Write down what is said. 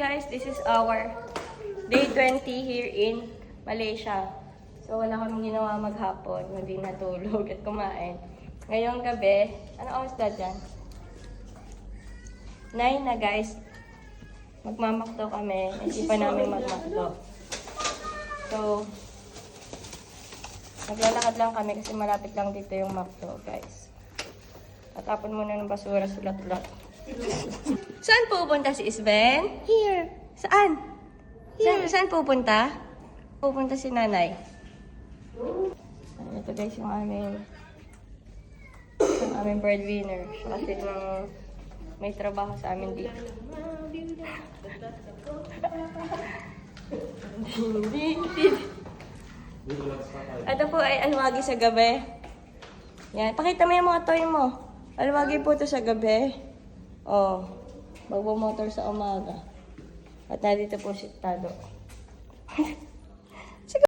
guys, this is our day 20 here in Malaysia. So wala kaming ginawa maghapon, hindi natulog at kumain. Ngayong gabi, ano oras na dyan? 9 na guys. Magmamakdo kami. Hindi pa namin magmakdo. So, naglalakad lang kami kasi malapit lang dito yung makdo guys. Tatapon muna ng basura, sulat-ulat. Saan pupunta si Isben? Here. Saan? Here. Saan pupunta? Pupunta si nanay. Ito guys yung aming breadwinner. Siya kasi nang may trabaho sa amin dito. Ito po ay alwagi sa gabi. Yan. Pakita mo yung mga toy mo. Alwagi po ito sa gabi. Oh, magbo-motor sa umaga. At nandito po si Tado.